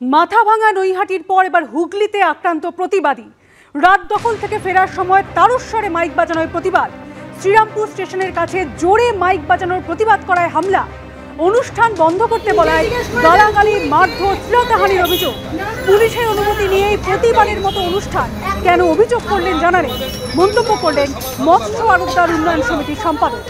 মাথা ভাঙা নৈহাটির পর এবার হুগলিতে আক্রান্ত প্রতিবাদী। রাত দখল থেকে ফেরার সময় তারস্বরে মাইক বাজানোর প্রতিবাদ। শ্রীরামপুর স্টেশনের কাছে জোরে মাইক বাজানোর প্রতিবাদ করায় হামলা। অনুষ্ঠান বন্ধ করতে বলায় গালাগালি, মারধর, শ্লীলতাহানির অভিযোগ। পুলিশের অনুমতি নিয়েই প্রতিবারের মতো অনুষ্ঠান কেন অভিযোগ করলেন জানা নেই। মন্তব্য করলেন মৎস্য আড়তদার উন্নয়ন সমিতির সম্পাদক।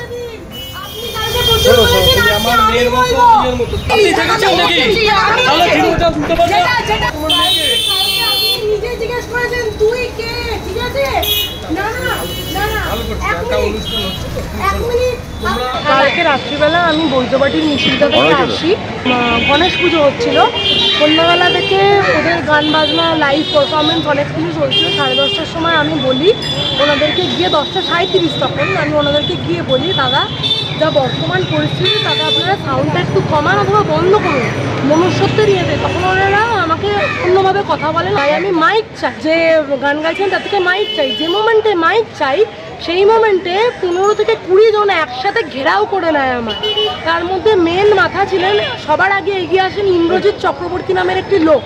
কালকে রাত্রিবেলা আমি বৈদ্যবাটির মিছিলটা থেকে আসি, গণেশ পুজো হচ্ছিল। সন্ধ্যাবেলা থেকে ওদের গান বাজনা লাইভ পারফরমেন্স অনেক কিছু চলছিল। 10:30টার সময় আমি বলি ওনাদেরকে গিয়ে, 10:37 তখন আমি ওনাদেরকে গিয়ে বলি, দাদা যা বর্তমান পরিস্থিতি তাতে আপনারা সাউন্ডটা একটু কমান অথবা বন্ধ করুন, মনুষ্যত্বের ইয়েতে। তখন ওনারা আমাকে অন্যভাবে কথা বলেন, তাই আমি মাইক চাই, যে গান গাইছেন তার থেকে মাইক চাই। যে মোমেন্টে মাইক চাই সেই মোমেন্টে 15 থেকে 20 জন একসাথে ঘেরাও করে নেয় আমার। তার মধ্যে মেন মাথা ছিলেন, সবার আগে এগিয়ে আসেন ইন্দ্রজিৎ চক্রবর্তী নামের একটি লোক।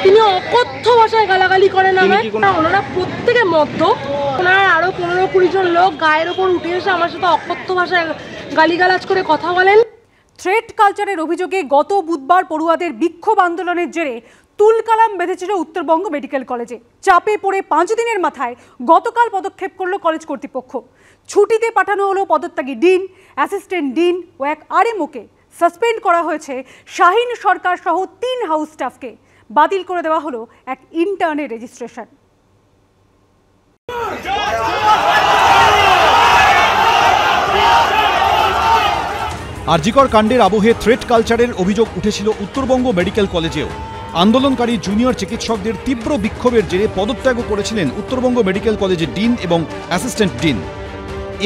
তিনি অকথ্য ভাষায় গালাগালি করেন আমার। ওনারা প্রত্যেকে মদ্য। ওনারা আরও 15-20 জন লোক গায়ের ওপর উঠে এসে আমার সাথে অকথ্য ভাষায় গালিগালাজ করে কথা বলেন। থ্রেড কালচারের অভিযোগে গত বুধবার পড়ুয়াদের বিক্ষোভ আন্দোলনের জেরে তুলকালাম বেঁধেছিল উত্তরবঙ্গ মেডিকেল কলেজে। চাপে পড়ে 5 দিনের মাথায় গতকাল পদক্ষেপ করল কলেজ কর্তৃপক্ষ। ছুটিতে পাঠানো হলো পদত্যাগী ডিন, অ্যাসিস্ট্যান্ট ডিন ও এক আরএমওকে। সাসপেন্ড করা হয়েছে শাহিন সরকার সহ 3 হাউস স্টাফকে। বাতিল করে দেওয়া হলো এক ইন্টার্নের রেজিস্ট্রেশন। আরজিকর কাণ্ডের আবহে থ্রেড কালচারের অভিযোগ উঠেছিল উত্তরবঙ্গ মেডিকেল কলেজেও। আন্দোলনকারী জুনিয়র চিকিৎসকদের তীব্র বিক্ষোভের জেরে পদত্যাগও করেছিলেন উত্তরবঙ্গ মেডিকেল কলেজের ডিন এবং অ্যাসিস্ট্যান্ট ডিন।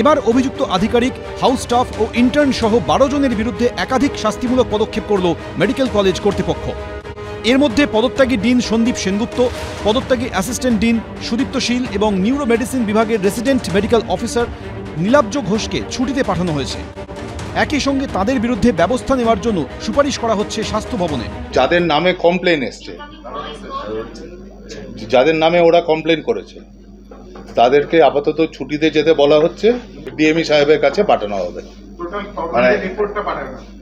এবার অভিযুক্ত আধিকারিক, হাউস স্টাফ ও ইন্টার্ন সহ 12 জনের বিরুদ্ধে একাধিক শাস্তিমূলক পদক্ষেপ করল মেডিকেল কলেজ কর্তৃপক্ষ। এর মধ্যে পদত্যাগী ডিন সন্দীপ সেনগুপ্ত, পদত্যাগী অ্যাসিস্ট্যান্ট ডিন সুদীপ্ত শীল এবং নিউরো মেডিসিন বিভাগের রেসিডেন্ট মেডিকেল অফিসার নীলাব্জ ঘোষকে ছুটিতে পাঠানো হয়েছে। একই সঙ্গে তাদের বিরুদ্ধে ব্যবস্থা নেওয়ার জন্য সুপারিশ করা হচ্ছে স্বাস্থ্য ভবনে। যাদের নামে কমপ্লেন এসছে, যাদের নামে ওরা কমপ্লেন করেছে, তাদেরকে আপাতত ছুটিতে যেতে বলা হচ্ছে। ডিএমই সাহেবের কাছে পাঠানো হবে। মানে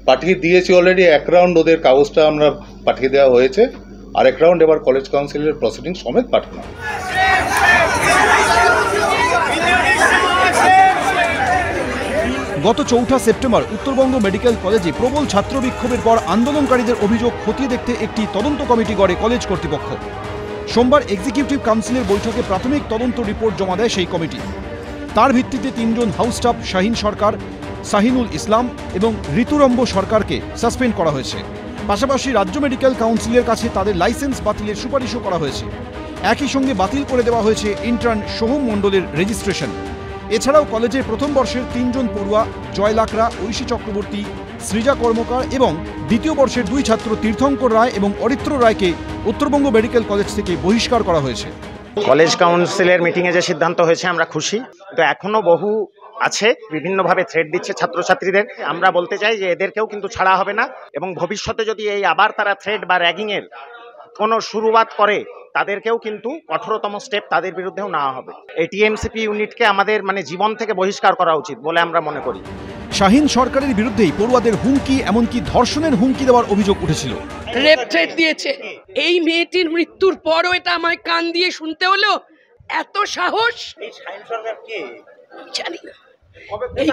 পাঠিয়ে দিয়েছি অলরেডি। 1 রাউন্ড ওদের কাগজটা আমরা পাঠিয়ে দেওয়া হয়েছে, আর 1 রাউন্ড এবার কলেজ কাউন্সিলের প্রসিডিং সমেত পাঠানো। গত 4 সেপ্টেম্বর উত্তরবঙ্গ মেডিকেল কলেজে প্রবল ছাত্র বিক্ষোভের পর আন্দোলনকারীদের অভিযোগ খতিয়ে দেখতে একটি তদন্ত কমিটি গড়ে কলেজ কর্তৃপক্ষ। সোমবার এক্সিকিউটিভ কাউন্সিলের বৈঠকে প্রাথমিক তদন্ত রিপোর্ট জমা দেয় সেই কমিটি। তার ভিত্তিতে 3 জন হাউস স্টাফ শাহিন সরকার, শাহিনুল ইসলাম এবং ঋতুরম্ব সরকারকে সাসপেন্ড করা হয়েছে। পাশাপাশি রাজ্য মেডিকেল কাউন্সিলের কাছে তাদের লাইসেন্স বাতিলের সুপারিশও করা হয়েছে। একই সঙ্গে বাতিল করে দেওয়া হয়েছে ইন্টার্ন সোহম মণ্ডলের রেজিস্ট্রেশন। এছাড়াও কলেজের প্রথম বর্ষের 3 জন পড়ুয়া জয় লাকড়া, ঐশী চক্রবর্তী, সৃজা কর্মকার এবং দ্বিতীয় বর্ষের 2 ছাত্র তীর্থঙ্কর রায় এবং অরিত্র রায়কে উত্তরবঙ্গ মেডিকেল কলেজ থেকে বহিষ্কার করা হয়েছে। কলেজ কাউন্সিলের মিটিংয়ে যে সিদ্ধান্ত হয়েছে আমরা খুশি, কিন্তু এখনও বহু আছে বিভিন্নভাবে থ্রেট দিচ্ছে ছাত্রছাত্রীদের। আমরা বলতে চাই যে এদেরকেও কিন্তু ছাড়া হবে না, এবং ভবিষ্যতে যদি এই আবার তারা থ্রেট বা র্যাগিংয়ের কোনো শুরুয়াত করে তাদেরকেও কিন্তু কঠোরতম স্টেপ তাদের বিরুদ্ধেও নেওয়া হবে। এই টিএমসিপি ইউনিটকে আমাদের জীবন থেকে বহিষ্কার করা উচিত বলে আমরা মনে করি। শাহিন সরকারের বিরুদ্ধেই পড়ুয়াদের হুমকি, এমনকি ধর্ষণের হুমকি দেওয়ার অভিযোগ উঠেছিল। রেপ থ্রেট দিয়েছে। এই মেয়েটির মৃত্যুর পরও এটা আমায় কান দিয়ে শুনতে হলো। এত সাহস! এই শাহিন সরকার কে জানি না। এই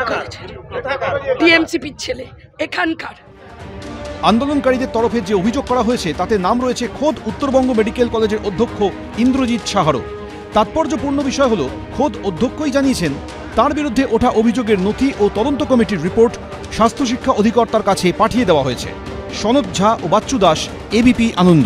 টিএমসিপির ছেলে এখানকার। আন্দোলনকারীদের তরফে যে অভিযোগ করা হয়েছে তাতে নাম রয়েছে খোদ উত্তরবঙ্গ মেডিকেল কলেজের অধ্যক্ষ ইন্দ্রজিৎ সাহারও। তাৎপর্যপূর্ণ বিষয় হল, খোদ অধ্যক্ষই জানিয়েছেন তার বিরুদ্ধে ওঠা অভিযোগের নথি ও তদন্ত কমিটির রিপোর্ট স্বাস্থ্য শিক্ষা অধিকর্তার কাছে পাঠিয়ে দেওয়া হয়েছে। সনদ ঝা ও বাচ্চু দাস, এবিপি আনন্দ।